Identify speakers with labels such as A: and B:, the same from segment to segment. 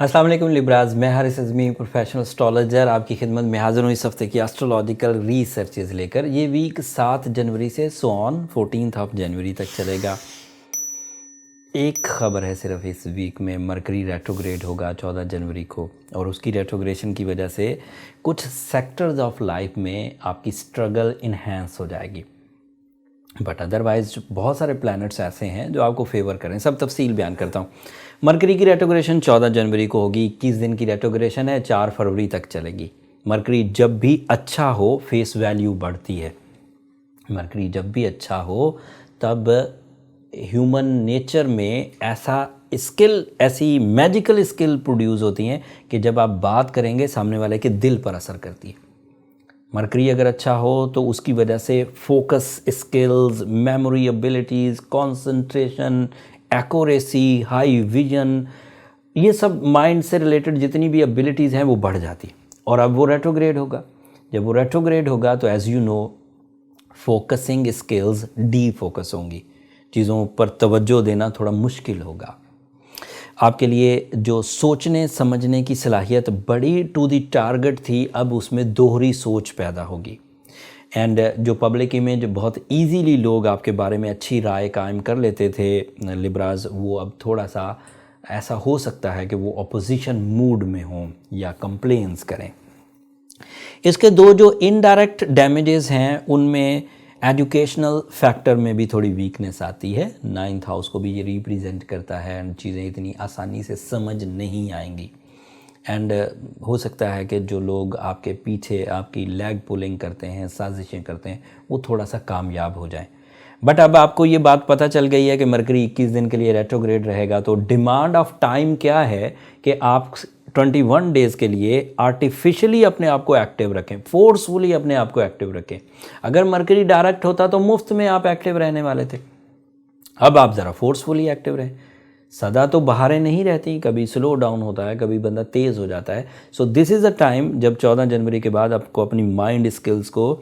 A: अस्सलाम वालेकुम लिब्राज, मैं हारिस अज़मी प्रोफेशनल एस्ट्रोलॉजर आपकी खिदमत में हाज़िर हूँ इस हफ्ते की एस्ट्रोलॉजिकल रिसर्चेज़ लेकर। ये वीक 7 जनवरी से ऑन 14 जनवरी तक चलेगा। एक ख़बर है सिर्फ इस वीक में, मरकरी रेट्रोग्रेड होगा 14 जनवरी को, और उसकी रेट्रोग्रेशन की वजह से कुछ सेक्टर्स ऑफ लाइफ में आपकी स्ट्रगल इन्हेंस हो जाएगी। बट अदरवाइज बहुत सारे प्लैनेट्स ऐसे हैं जो आपको फेवर करें। सब तफसील बयान करता हूँ। मरकरी की रेट्रोग्रेशन 14 जनवरी को होगी। 21 दिन की रेट्रोग्रेशन है, 4 फरवरी तक चलेगी। मरकरी जब भी अच्छा हो फेस वैल्यू बढ़ती है। मरकरी जब भी अच्छा हो तब ह्यूमन नेचर में ऐसी मैजिकल स्किल प्रोड्यूस होती हैं कि जब आप बात करेंगे सामने वाले के दिल पर असर करती है। मरकरी अगर अच्छा हो तो उसकी वजह से focus skills, memory abilities, concentration, accuracy, high vision, ये सब माइंड से रिलेटेड जितनी भी एबिलिटीज़ हैं वो बढ़ जाती। और अब वो रेट्रोग्रेड होगा। जब वो रेट्रोग्रेड होगा तो as you know focusing skills D focus होंगी, चीज़ों पर तवज्जो देना थोड़ा मुश्किल होगा। आपके लिए जो सोचने समझने की सलाहियत बड़ी टू दी टारगेट थी, अब उसमें दोहरी सोच पैदा होगी। एंड जो पब्लिक इमेज बहुत इजीली लोग आपके बारे में अच्छी राय कायम कर लेते थे लिब्राज, वो अब थोड़ा सा ऐसा हो सकता है कि वो अपोजिशन मूड में हों या कंप्लेंट्स करें। इसके दो जो इनडायरेक्ट डैमेजेस हैं उनमें एजुकेशनल फैक्टर में भी थोड़ी वीकनेस आती है। 9th हाउस को भी ये रिप्रेजेंट करता है एंड चीज़ें इतनी आसानी से समझ नहीं आएंगी। एंड हो सकता है कि जो लोग आपके पीछे आपकी लेग पुलिंग करते हैं, साजिशें करते हैं, वो थोड़ा सा कामयाब हो जाएं। बट अब आपको ये बात पता चल गई है कि मरकरी 21 दिन के लिए रेट्रोग्रेड रहेगा, तो डिमांड ऑफ टाइम क्या है कि आप 21 डेज़ के लिए आर्टिफिशियली अपने आप को एक्टिव रखें, फोर्सफुली अपने आप को एक्टिव रखें। अगर मरकरी डायरेक्ट होता तो मुफ्त में आप एक्टिव रहने वाले थे। अब आप ज़रा फोर्सफुली एक्टिव रहें। सदा तो बहारें नहीं रहती, कभी स्लो डाउन होता है, कभी बंदा तेज़ हो जाता है। So this is a time जब 14 जनवरी के बाद आपको अपनी माइंड स्किल्स को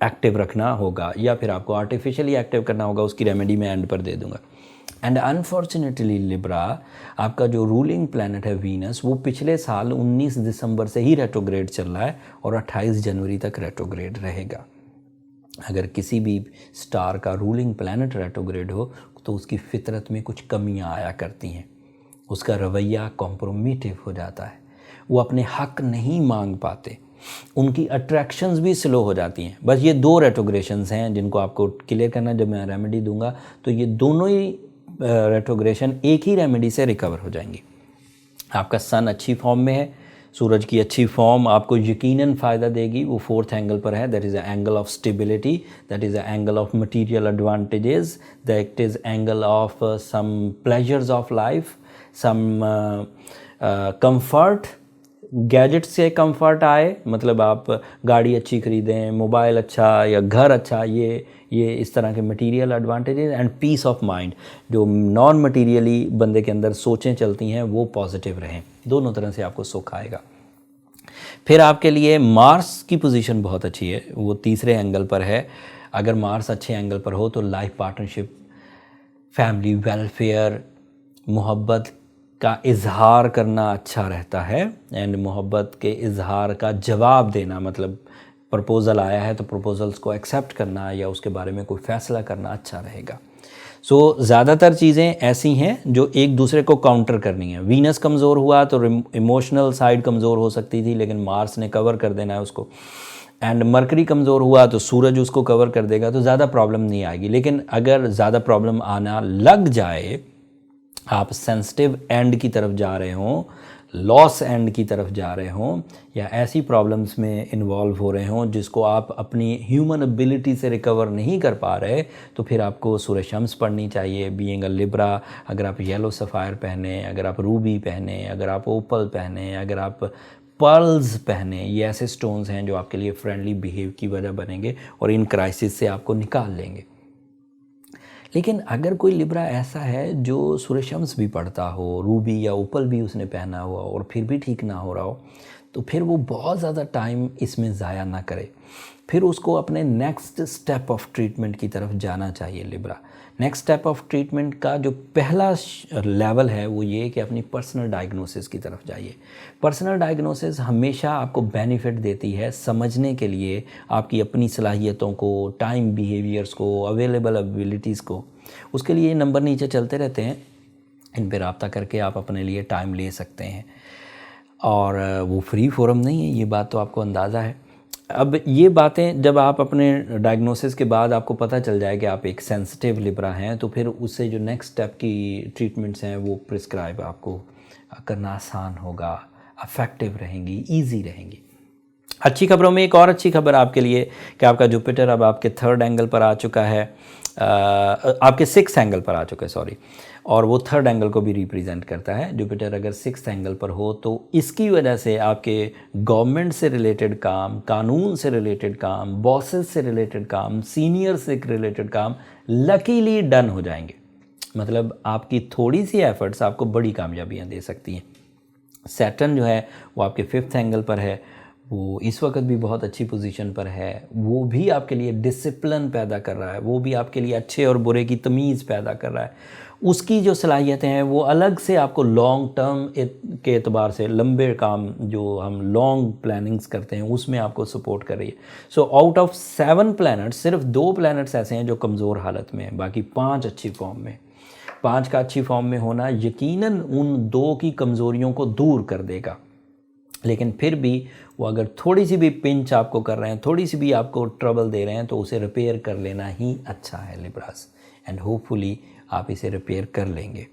A: एक्टिव रखना होगा, या फिर आपको आर्टिफिशियली एक्टिव करना होगा। उसकी रेमेडी मैं एंड पर दे दूंगा। एंड अनफॉर्चुनेटली लिब्रा, आपका जो रूलिंग प्लैनेट है वीनस, वो पिछले साल 19 दिसंबर से ही रेट्रोग्रेड चल रहा है और 28 जनवरी तक रेट्रोग्रेड रहेगा। अगर किसी भी स्टार का रूलिंग प्लैनेट रेट्रोग्रेड हो तो उसकी फितरत में कुछ कमियां आया करती हैं। उसका रवैया कॉम्प्रोमेटिव हो जाता है, वो अपने हक नहीं मांग पाते, उनकी अट्रैक्शंस भी स्लो हो जाती हैं। बस ये 2 रेट्रोग्रेशंस हैं जिनको आपको क्लियर करना। जब मैं रेमेडी दूंगा तो ये दोनों ही रेट्रोग्रेशन एक ही रेमेडी से रिकवर हो जाएंगी। आपका सन अच्छी फॉर्म में है, सूरज की अच्छी फॉर्म आपको यकीनन फ़ायदा देगी। वो 4th एंगल पर है, that is a angle of stability, that is a angle of material advantages, that is angle of some pleasures of life, some comfort. Gadget से कंफर्ट आए, मतलब आप गाड़ी अच्छी खरीदें, मोबाइल अच्छा या घर अच्छा, ये इस तरह के material advantages. And peace of mind, जो नॉन मटीरियली बंदे के अंदर सोचें चलती हैं वो पॉजिटिव रहें। दोनों तरह से आपको सुख आएगा। फिर आपके लिए मार्स की पोजीशन बहुत अच्छी है, वो 3रे एंगल पर है। अगर मार्स अच्छे एंगल पर हो तो लाइफ पार्टनरशिप, फैमिली वेलफेयर, मोहब्बत का इजहार करना अच्छा रहता है। एंड मोहब्बत के इजहार का जवाब देना, मतलब प्रपोज़ल आया है तो प्रपोज़ल्स को एक्सेप्ट करना या उसके बारे में कोई फ़ैसला करना अच्छा रहेगा। सो ज़्यादातर चीज़ें ऐसी हैं जो एक दूसरे को काउंटर करनी है। वीनस कमज़ोर हुआ तो इमोशनल साइड कमज़ोर हो सकती थी, लेकिन मार्स ने कवर कर देना है उसको। एंड मरकरी कमज़ोर हुआ तो सूरज उसको कवर कर देगा, तो ज़्यादा प्रॉब्लम नहीं आएगी। लेकिन अगर ज़्यादा प्रॉब्लम आना लग जाए, आप सेंसिटिव एंड की तरफ जा रहे हों, लॉस एंड की तरफ जा रहे हों, या ऐसी प्रॉब्लम्स में इन्वॉल्व हो रहे हों जिसको आप अपनी ह्यूमन एबिलिटी से रिकवर नहीं कर पा रहे, तो फिर आपको सूरज शम्स पढ़नी चाहिए। बीइंग अ लिब्रा, अगर आप येलो सफ़ायर पहने, अगर आप रूबी पहने, अगर आप ओपल पहने, अगर आप पर्ल्स पहने, ये ऐसे स्टोन्स हैं जो आपके लिए फ्रेंडली बिहेव की वजह बनेंगे और इन क्राइसिस से आपको निकाल लेंगे। लेकिन अगर कोई लिब्रा ऐसा है जो सूर्य शम्स भी पढ़ता हो, रूबी या ओपल भी उसने पहना हुआ और फिर भी ठीक ना हो रहा हो, तो फिर वो बहुत ज़्यादा टाइम इसमें ज़ाया ना करे, फिर उसको अपने नेक्स्ट स्टेप ऑफ ट्रीटमेंट की तरफ जाना चाहिए Libra. Next step of treatment का जो पहला लेवल है वो ये कि अपनी पर्सनल डायग्नोसिस की तरफ जाइए। पर्सनल डायग्नोसिस हमेशा आपको बेनिफिट देती है समझने के लिए, आपकी अपनी सलाहियतों को, टाइम बिहेवियर्स को, अवेलेबल एबिलिटीज़ को। उसके लिए नंबर नीचे चलते रहते हैं, इन पर रब्ता करके आप अपने लिए टाइम ले सकते हैं। और वो फ्री फोरम नहीं है, ये बात तो आपको अंदाज़ा है। अब ये बातें जब आप अपने डायग्नोसिस के बाद आपको पता चल जाए कि आप एक सेंसिटिव लिब्रा हैं, तो फिर उससे जो नेक्स्ट स्टेप की ट्रीटमेंट्स हैं वो प्रिस्क्राइब आपको करना आसान होगा, अफेक्टिव रहेंगी, इजी रहेंगी। अच्छी खबरों में एक और अच्छी खबर आपके लिए कि आपका जुपिटर अब आपके थर्ड एंगल पर आ चुका है, आपके सिक्स एंगल पर आ चुका है, सॉरी, और वो थर्ड एंगल को भी रिप्रेजेंट करता है। जुपिटर अगर सिक्स एंगल पर हो तो इसकी वजह से आपके गवर्नमेंट से रिलेटेड काम, कानून से रिलेटेड काम, बॉसेस से रिलेटेड काम, सीनियर से रिलेटेड काम लकीली डन हो जाएंगे। मतलब आपकी थोड़ी सी एफर्ट्स आपको बड़ी कामयाबियाँ दे सकती हैं। सैटर्न जो है वो आपके फिफ्थ एंगल पर है, वो इस वक्त भी बहुत अच्छी पोजीशन पर है, वो भी आपके लिए डिसिप्लिन पैदा कर रहा है, वो भी आपके लिए अच्छे और बुरे की तमीज़ पैदा कर रहा है। उसकी जो सलाहियतें हैं वो अलग से आपको लॉन्ग टर्म के एतबार से, लंबे काम जो हम लॉन्ग प्लानिंग्स करते हैं उसमें आपको सपोर्ट कर रही है। सो आउट ऑफ 7 प्लैनेट्स सिर्फ 2 प्लैनेट्स ऐसे हैं जो कमज़ोर हालत में हैं, बाकी 5 अच्छी फॉर्म में। 5 का अच्छी फॉर्म में होना यकीनन उन 2 की कमज़ोरियों को दूर कर देगा, लेकिन फिर भी वो अगर थोड़ी सी भी पिंच आपको कर रहे हैं, थोड़ी सी भी आपको ट्रबल दे रहे हैं, तो उसे रिपेयर कर लेना ही अच्छा है लिब्रास, एंड होपफुली आप इसे रिपेयर कर लेंगे।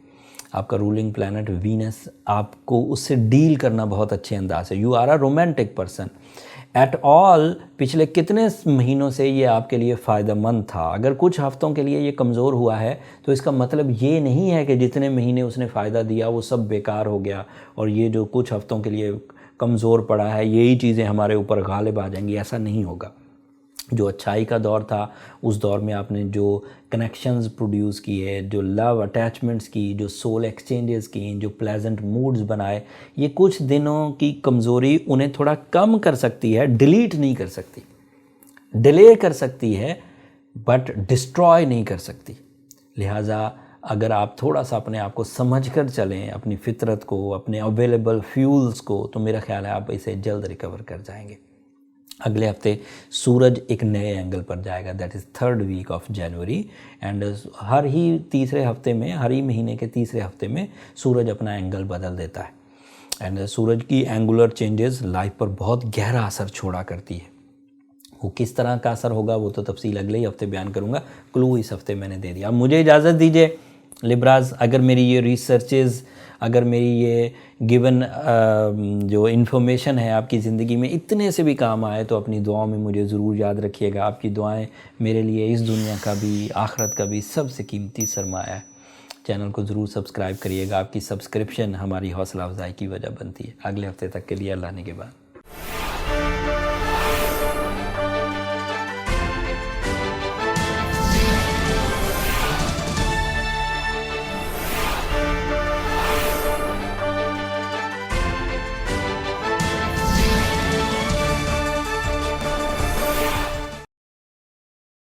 A: आपका रूलिंग प्लैनेट वीनस आपको उससे डील करना बहुत अच्छे अंदाज है। You are a romantic person at all. पिछले कितने महीनों से ये आपके लिए फ़ायदेमंद था। अगर कुछ हफ्तों के लिए ये कमज़ोर हुआ है तो इसका मतलब ये नहीं है कि जितने महीने उसने फ़ायदा दिया वो सब बेकार हो गया और ये जो कुछ हफ्तों के लिए कमज़ोर पड़ा है यही चीज़ें हमारे ऊपर गालिब आ जाएंगी, ऐसा नहीं होगा। जो अच्छाई का दौर था उस दौर में आपने जो कनेक्शंस प्रोड्यूस किए, जो लव अटैचमेंट्स की, जो सोल एक्सचेंजेस की, जो प्लेजेंट मूड्स बनाए, ये कुछ दिनों की कमज़ोरी उन्हें थोड़ा कम कर सकती है, डिलीट नहीं कर सकती, डिले कर सकती है, बट डिस्ट्रॉय नहीं कर सकती। लिहाजा अगर आप थोड़ा सा अपने आप को समझ कर चलें, अपनी फितरत को, अपने अवेलेबल फ्यूल्स को, तो मेरा ख्याल है आप इसे जल्द रिकवर कर जाएंगे। अगले हफ्ते सूरज एक नए एंगल पर जाएगा, that is 3rd week of January, and हर ही तीसरे हफ्ते में, हर ही महीने के तीसरे हफ्ते में सूरज अपना एंगल बदल देता है। एंड सूरज की एंगुलर चेंजेस लाइफ पर बहुत गहरा असर छोड़ा करती है। वो किस तरह का असर होगा वो तो तफसील अगले ही हफ्ते बयान करूँगा, क्लू इस हफ्ते मैंने दे दिया। अब मुझे इजाज़त दीजिए लिब्राज, अगर मेरी ये रिसर्चेज़, अगर मेरी ये गिवन जो इन्फॉर्मेशन है आपकी ज़िंदगी में इतने से भी काम आए तो अपनी दुआओं में मुझे ज़रूर याद रखिएगा। आपकी दुआएं मेरे लिए इस दुनिया का भी आखिरत का भी सबसे कीमती सरमाया है। चैनल को ज़रूर सब्सक्राइब करिएगा, आपकी सब्सक्रिप्शन हमारी हौसला अफजाई की वजह बनती है। अगले हफ्ते तक के लिए अल्लाह ने के बाद।